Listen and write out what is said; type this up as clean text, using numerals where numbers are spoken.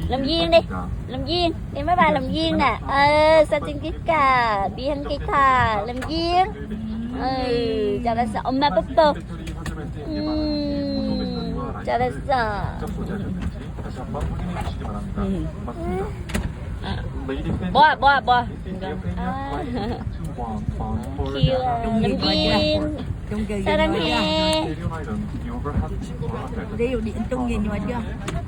Làm viên đi, làm viên, đi mấy bà làm viên nè. Satin Kika, Bian Kika, làm viên. 잘했어. 엄마 뽀뽀. 잘했어. 뭐. 귀여워. làm viên. 사랑해. Đi điện trung gì nhồi chưa?